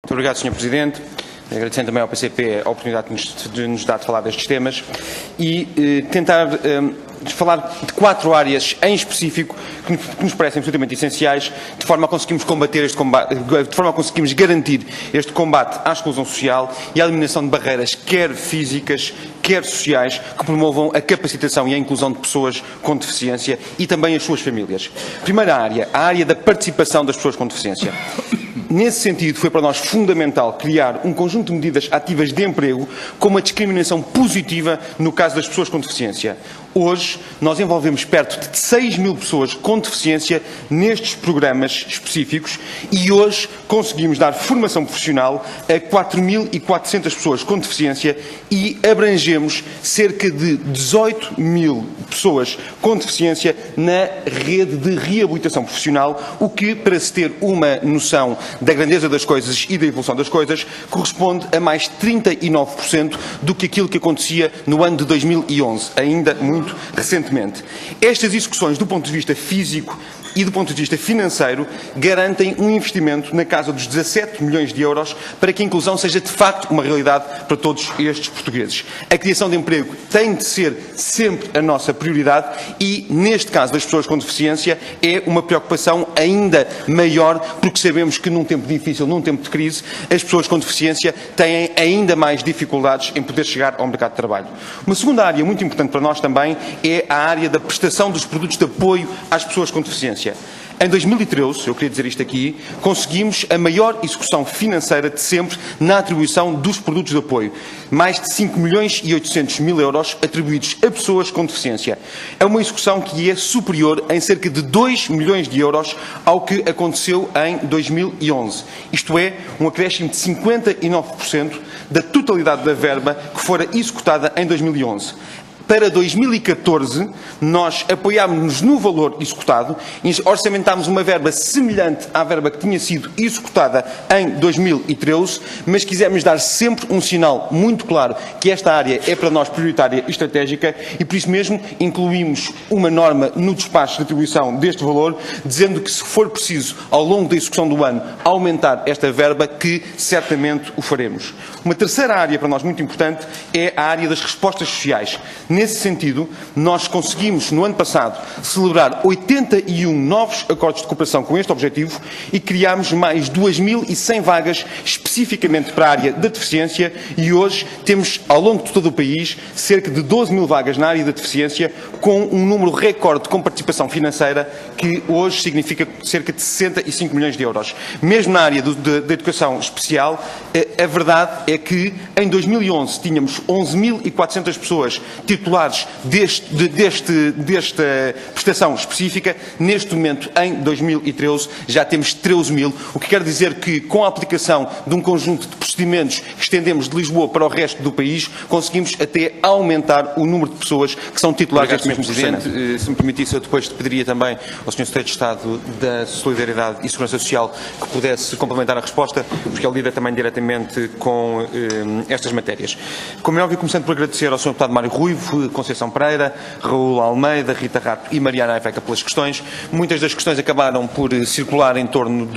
Muito obrigado, Sr. Presidente. Agradecendo também ao PCP a oportunidade de nos dar de falar destes temas e tentar falar de 4 áreas em específico que nos parecem absolutamente essenciais, de forma a conseguirmos combater este combate, de forma a conseguirmos garantir este combate à exclusão social e à eliminação de barreiras, quer físicas, quer sociais, que promovam a capacitação e a inclusão de pessoas com deficiência e também as suas famílias. Primeira área, a área da participação das pessoas com deficiência. Nesse sentido, foi para nós fundamental criar um conjunto de medidas ativas de emprego com uma discriminação positiva no caso das pessoas com deficiência. Hoje, nós envolvemos perto de 6 mil pessoas com deficiência nestes programas específicos e hoje conseguimos dar formação profissional a 4.400 pessoas com deficiência e abrangemos cerca de 18 mil pessoas com deficiência na rede de reabilitação profissional, o que, para se ter uma noção da grandeza das coisas e da evolução das coisas, corresponde a mais 39% do que aquilo que acontecia no ano de 2011, ainda muito recentemente. Estas execuções, do ponto de vista físico e do ponto de vista financeiro, garantem um investimento na casa dos 17 milhões de euros para que a inclusão seja de facto uma realidade para todos estes portugueses. A criação de emprego tem de ser sempre a nossa prioridade e, neste caso das pessoas com deficiência, é uma preocupação ainda maior, porque sabemos que num tempo difícil, num tempo de crise, as pessoas com deficiência têm ainda mais dificuldades em poder chegar ao mercado de trabalho. Uma segunda área muito importante para nós também é a área da prestação dos produtos de apoio às pessoas com deficiência. Em 2013, eu queria dizer isto aqui, conseguimos a maior execução financeira de sempre na atribuição dos produtos de apoio. Mais de 5 milhões e 800 mil euros atribuídos a pessoas com deficiência. É uma execução que é superior em cerca de 2 milhões de euros ao que aconteceu em 2011. Isto é, um acréscimo de 59% da totalidade da verba que fora executada em 2011. Para 2014, nós apoiámos-nos no valor executado e orçamentámos uma verba semelhante à verba que tinha sido executada em 2013, mas quisemos dar sempre um sinal muito claro que esta área é para nós prioritária e estratégica e, por isso mesmo, incluímos uma norma no despacho de atribuição deste valor, dizendo que, se for preciso, ao longo da execução do ano, aumentar esta verba, que certamente o faremos. Uma terceira área para nós muito importante é a área das respostas sociais. Nesse sentido, nós conseguimos, no ano passado, celebrar 81 novos acordos de cooperação com este objetivo e criámos mais 2.100 vagas especificamente para a área da deficiência e hoje temos, ao longo de todo o país, cerca de 12 mil vagas na área da deficiência, com um número recorde com participação financeira que hoje significa cerca de 65 milhões de euros. Mesmo na área da educação especial, a verdade é que em 2011 tínhamos 11.400 pessoas titulares desta prestação específica. Neste momento, em 2013, já temos 13 mil, o que quer dizer que, com a aplicação de um conjunto de procedimentos que estendemos de Lisboa para o resto do país, conseguimos até aumentar o número de pessoas que são titulares deste mesmo procedimento. Se me permitisse, eu depois pediria também ao Sr. Secretário de Estado da Solidariedade e Segurança Social que pudesse complementar a resposta, porque ele lida também diretamente com estas matérias. Como é óbvio, começando por agradecer ao Sr. Deputado Mário Ruivo, Conceição Pereira, Raul Almeida, Rita Rato e Mariana Aveca pelas questões. Muitas das questões acabaram por circular em torno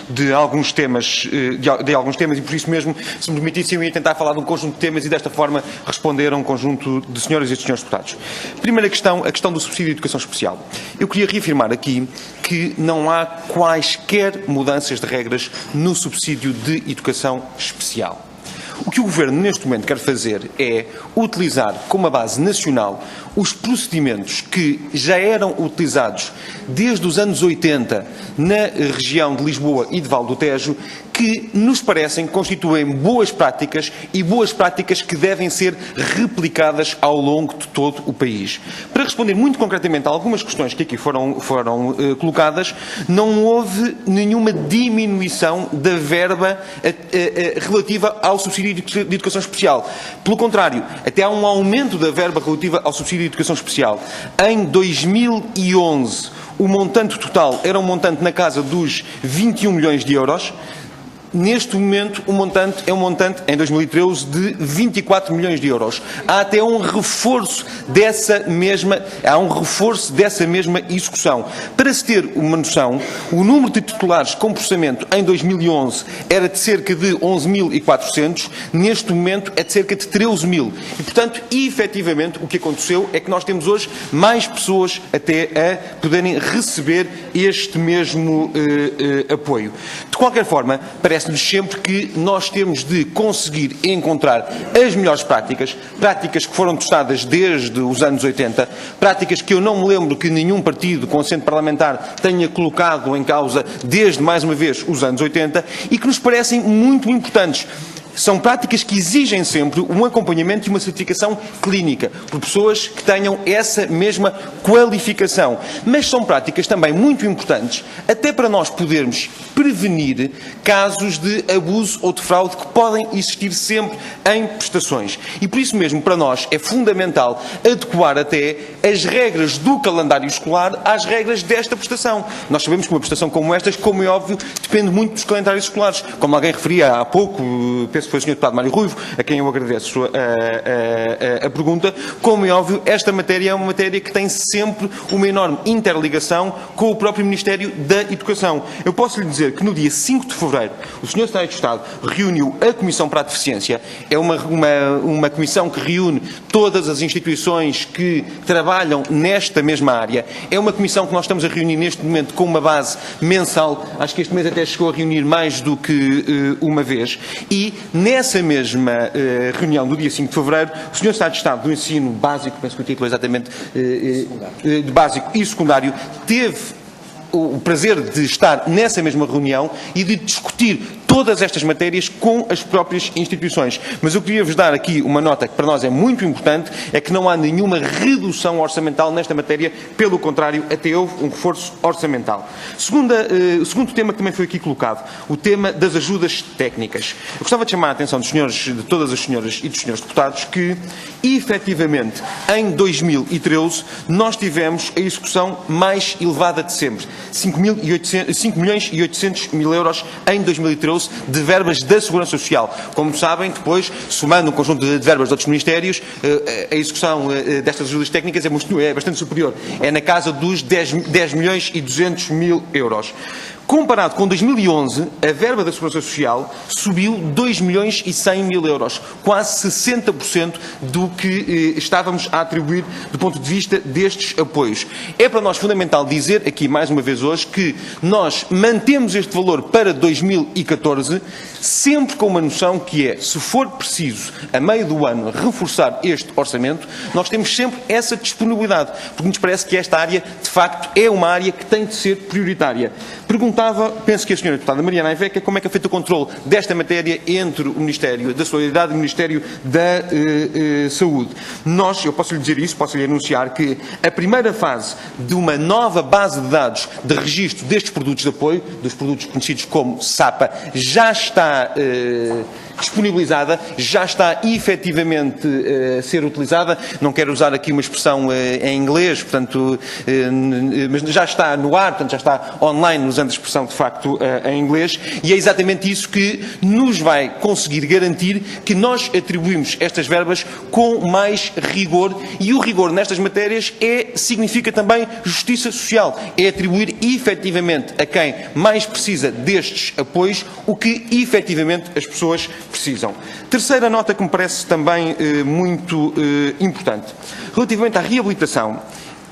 de alguns temas e, por isso mesmo, se me permitisse, eu ia tentar falar de um conjunto de temas e, desta forma, responder a um conjunto de senhoras e de senhores deputados. Primeira questão, a questão do subsídio de educação especial. Eu queria reafirmar aqui que não há quaisquer mudanças de regras no subsídio de educação especial. O que o Governo, neste momento, quer fazer é utilizar como a base nacional os procedimentos que já eram utilizados desde os anos 80 na região de Lisboa e de Val do Tejo, que nos parecem constituem boas práticas e boas práticas que devem ser replicadas ao longo de todo o país. Para responder muito concretamente a algumas questões que aqui foram colocadas, não houve nenhuma diminuição da verba relativa ao subsídio de educação especial. Pelo contrário, até há um aumento da verba relativa ao subsídio de educação especial. Em 2011, o montante total era um montante na casa dos 21 milhões de euros. Neste momento, o montante é um montante, em 2013, de 24 milhões de euros. Há até um reforço dessa mesma execução. Para se ter uma noção, o número de titulares com processamento em 2011 era de cerca de 11.400, neste momento é de cerca de 13.000. E, portanto, efetivamente, o que aconteceu é que nós temos hoje mais pessoas até a poderem receber este mesmo apoio. De qualquer forma, parece-nos sempre que nós temos de conseguir encontrar as melhores práticas, práticas que foram testadas desde os anos 80, práticas que eu não me lembro que nenhum partido com assento parlamentar tenha colocado em causa desde, mais uma vez, os anos 80 e que nos parecem muito importantes. São práticas que exigem sempre um acompanhamento e uma certificação clínica por pessoas que tenham essa mesma qualificação. Mas são práticas também muito importantes, até para nós podermos prevenir casos de abuso ou de fraude que podem existir sempre em prestações. E por isso mesmo, para nós, é fundamental adequar até as regras do calendário escolar às regras desta prestação. Nós sabemos que uma prestação como estas, como é óbvio, depende muito dos calendários escolares. Como alguém referia há pouco, penso que foi o Sr. Deputado Mário Ruivo, a quem eu agradeço a pergunta. Como é óbvio, esta matéria é uma matéria que tem sempre uma enorme interligação com o próprio Ministério da Educação. Eu posso lhe dizer que no dia 5 de fevereiro o Sr. Secretário de Estado reuniu a Comissão para a Deficiência. É uma comissão que reúne todas as instituições que trabalham nesta mesma área. É uma comissão que nós estamos a reunir neste momento com uma base mensal. Acho que este mês até chegou a reunir mais do que uma vez. E nessa mesma reunião do dia 5 de fevereiro, o Sr. Secretário de Estado do Ensino Básico, penso que o título é exatamente de básico e secundário, teve o prazer de estar nessa mesma reunião e de discutir todas estas matérias com as próprias instituições. Mas eu queria-vos dar aqui uma nota que para nós é muito importante, é que não há nenhuma redução orçamental nesta matéria, pelo contrário, até houve um reforço orçamental. Segundo tema que também foi aqui colocado, o tema das ajudas técnicas. Eu gostava de chamar a atenção dos senhores, de todas as senhoras e dos senhores deputados, que, efetivamente, em 2013, nós tivemos a execução mais elevada de sempre. 5.800.000 euros em 2013 de verbas da Segurança Social. Como sabem, depois, somando um conjunto de verbas de outros ministérios, a execução destas ajudas técnicas é bastante superior. É na casa dos 10.200.000 euros. Comparado com 2011, a verba da Segurança Social subiu 2.100.000 euros, quase 60% do que estávamos a atribuir do ponto de vista destes apoios. É para nós fundamental dizer aqui, mais uma vez hoje, que nós mantemos este valor para 2014, sempre com uma noção que é, se for preciso, a meio do ano, reforçar este orçamento, nós temos sempre essa disponibilidade, porque nos parece que esta área, de facto, é uma área que tem de ser prioritária. Perguntava, penso que a senhora deputada Mariana Aiveca, como é que é feito o controle desta matéria entre o Ministério da Solidariedade e o Ministério da Saúde. Eu posso lhe dizer isso, posso lhe anunciar que a primeira fase de uma nova base de dados de registro destes produtos de apoio, dos produtos conhecidos como SAPA, já está disponibilizada, já está efetivamente a ser utilizada. Não quero usar aqui uma expressão em inglês, portanto, mas já está no ar, portanto, já está online, usando a expressão de facto em inglês, e é exatamente isso que nos vai conseguir garantir que nós atribuímos estas verbas com mais rigor, e o rigor nestas matérias significa também justiça social, é atribuir efetivamente a quem mais precisa destes apoios o que efetivamente as pessoas precisam. Terceira nota que me parece também muito importante. Relativamente à reabilitação,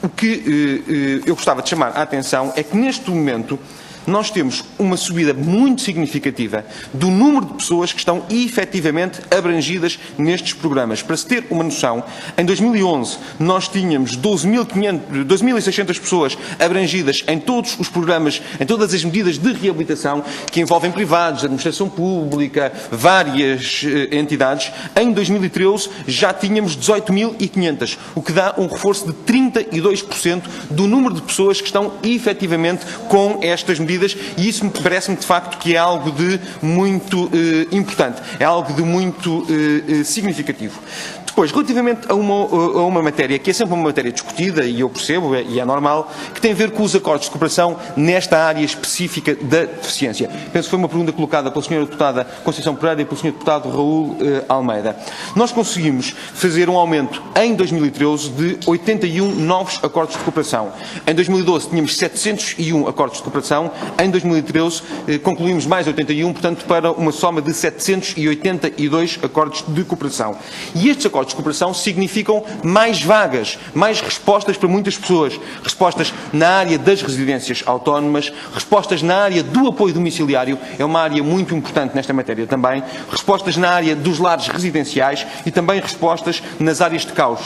o que eu gostava de chamar a atenção é que neste momento nós temos uma subida muito significativa do número de pessoas que estão efetivamente abrangidas nestes programas. Para se ter uma noção, em 2011 nós tínhamos 12.600 pessoas abrangidas em todos os programas, em todas as medidas de reabilitação que envolvem privados, administração pública, várias entidades. Em 2013 já tínhamos 18.500, o que dá um reforço de 32% do número de pessoas que estão efetivamente com estas medidas, e isso parece-me de facto que é algo de muito importante, é algo de muito significativo. De Depois, relativamente a uma matéria que é sempre uma matéria discutida, e eu percebo, e é normal, que tem a ver com os acordos de cooperação nesta área específica da deficiência. Penso que foi uma pergunta colocada pela Sra. Deputada Conceição Pereira e pelo Sr. Deputado Raul Almeida. Nós conseguimos fazer um aumento em 2013 de 81 novos acordos de cooperação. Em 2012 tínhamos 701 acordos de cooperação, em 2013 concluímos mais 81, portanto, para uma soma de 782 acordos de cooperação. E estes acordos de cooperação significam mais vagas, mais respostas para muitas pessoas. Respostas na área das residências autónomas, respostas na área do apoio domiciliário, é uma área muito importante nesta matéria também, respostas na área dos lares residenciais e também respostas nas áreas de caos,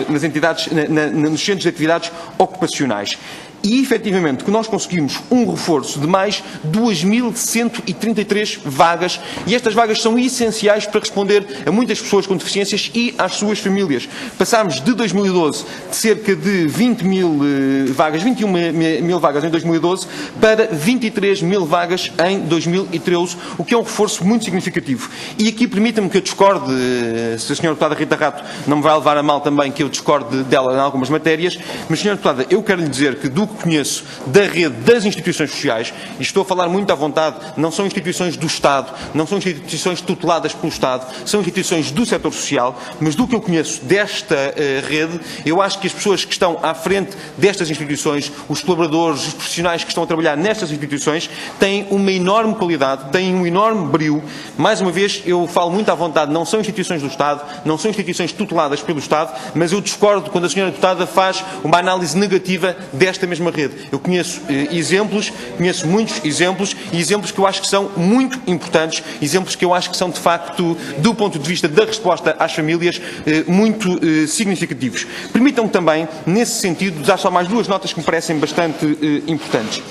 nas entidades, nos centros de atividades ocupacionais. E, efetivamente, que nós conseguimos um reforço de mais 2.133 vagas, e estas vagas são essenciais para responder a muitas pessoas com deficiências e às suas famílias. Passámos de 2012 de cerca de 20 mil vagas, 21 mil vagas em 2012, para 23 mil vagas em 2013, o que é um reforço muito significativo. E aqui permita-me que eu discorde, se a Sra. Deputada Rita Rato não me vai levar a mal também que eu discorde dela em algumas matérias, mas, Sra. Deputada, eu quero lhe dizer que do que conheço da rede das instituições sociais, e estou a falar muito à vontade, não são instituições do Estado, não são instituições tuteladas pelo Estado, são instituições do setor social, mas do que eu conheço desta rede, eu acho que as pessoas que estão à frente destas instituições, os colaboradores, os profissionais que estão a trabalhar nestas instituições, têm uma enorme qualidade, têm um enorme brio. Mais uma vez, eu falo muito à vontade, não são instituições do Estado, não são instituições tuteladas pelo Estado, mas eu discordo quando a Sra. Deputada faz uma análise negativa desta mesma rede. Eu conheço exemplos, conheço muitos exemplos, e exemplos que eu acho que são muito importantes, exemplos que eu acho que são, de facto, do ponto de vista da resposta às famílias, muito significativos. Permitam-me também, nesse sentido, dar só mais duas notas que me parecem bastante importantes.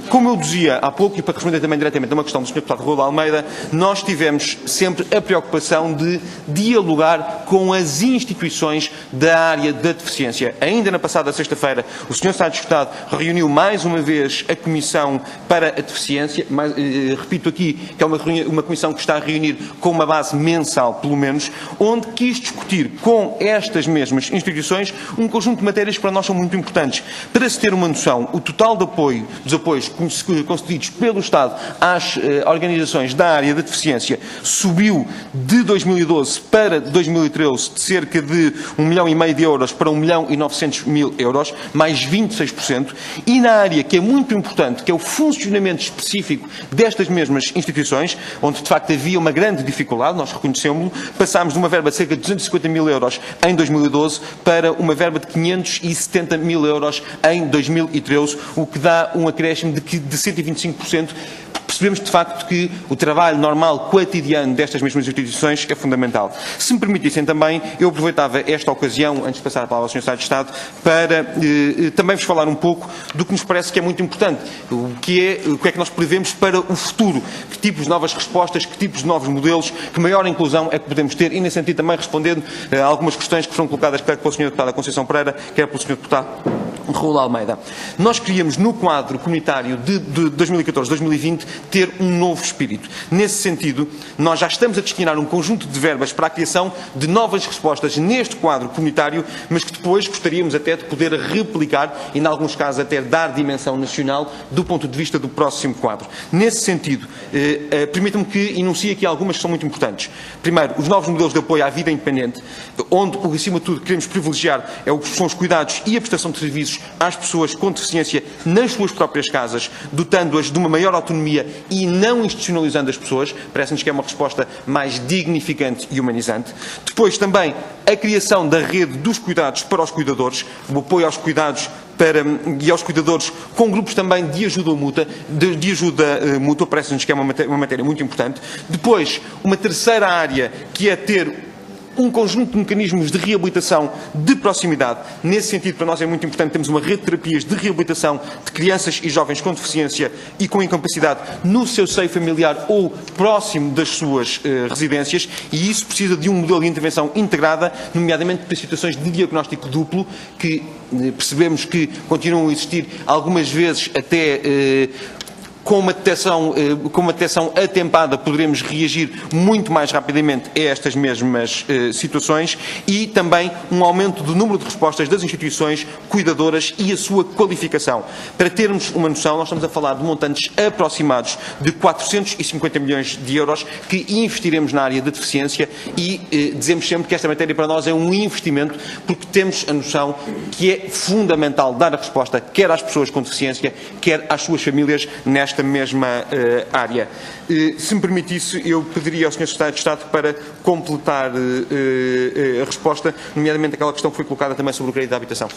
Como eu dizia há pouco, e para responder também diretamente a uma questão do Sr. Deputado Raul Almeida, nós tivemos sempre a preocupação de dialogar com as instituições da área da deficiência. Ainda na passada sexta-feira, o Sr. Sr. Deputado reuniu mais uma vez a Comissão para a Deficiência, mas, repito aqui que é uma comissão que está a reunir com uma base mensal, pelo menos, onde quis discutir com estas mesmas instituições um conjunto de matérias que para nós são muito importantes. Para se ter uma noção, o total de apoio, dos apoios concedidos pelo Estado às organizações da área da deficiência subiu de 2012 para 2013 de cerca de 1,5 milhão de euros para 1.900.000 euros, mais 26%, e na área que é muito importante, que é o funcionamento específico destas mesmas instituições, onde de facto havia uma grande dificuldade, nós reconhecemos-lo, passámos de uma verba de cerca de 250.000 euros em 2012 para uma verba de 570.000 euros em 2013, o que dá um acréscimo de 125%. Percebemos, de facto, que o trabalho normal, cotidiano destas mesmas instituições é fundamental. Se me permitissem também, eu aproveitava esta ocasião, antes de passar a palavra ao Sr. Secretário de Estado, para também vos falar um pouco do que nos parece que é muito importante. O que é que nós prevemos para o futuro? Que tipos de novas respostas, que tipos de novos modelos, que maior inclusão é que podemos ter? E, nesse sentido, também respondendo a algumas questões que foram colocadas quer pela Sra. Deputada Conceição Pereira, quer pelo Sr. Deputado Raul Almeida. Nós queríamos, no quadro comunitário de 2014-2020, ter um novo espírito. Nesse sentido, nós já estamos a destinar um conjunto de verbas para a criação de novas respostas neste quadro comunitário, mas que depois gostaríamos até de poder replicar e, em alguns casos, até dar dimensão nacional do ponto de vista do próximo quadro. Nesse sentido, permitam-me que enuncie aqui algumas que são muito importantes. Primeiro, os novos modelos de apoio à vida independente, onde, acima de tudo, queremos privilegiar são os cuidados e a prestação de serviços às pessoas com deficiência nas suas próprias casas, dotando-as de uma maior autonomia e não institucionalizando as pessoas. Parece-nos que é uma resposta mais dignificante e humanizante. Depois também a criação da rede dos cuidados para os cuidadores, o apoio aos cuidados e aos cuidadores com grupos também de ajuda mútua, parece-nos que é uma matéria muito importante. Depois, uma terceira área que é ter um conjunto de mecanismos de reabilitação de proximidade. Nesse sentido, para nós é muito importante termos uma rede de terapias de reabilitação de crianças e jovens com deficiência e com incapacidade no seu seio familiar ou próximo das suas residências, e isso precisa de um modelo de intervenção integrada, nomeadamente para situações de diagnóstico duplo, que percebemos que continuam a existir algumas vezes até com uma detecção atempada, poderemos reagir muito mais rapidamente a estas mesmas situações, e também um aumento do número de respostas das instituições cuidadoras e a sua qualificação. Para termos uma noção, nós estamos a falar de montantes aproximados de 450 milhões de euros que investiremos na área da deficiência, e dizemos sempre que esta matéria para nós é um investimento, porque temos a noção que é fundamental dar a resposta quer às pessoas com deficiência, quer às suas famílias nesta mesma área. Se me permitisse, eu pediria ao Sr. Secretário de Estado para completar a resposta, nomeadamente aquela questão que foi colocada também sobre o crédito de habitação.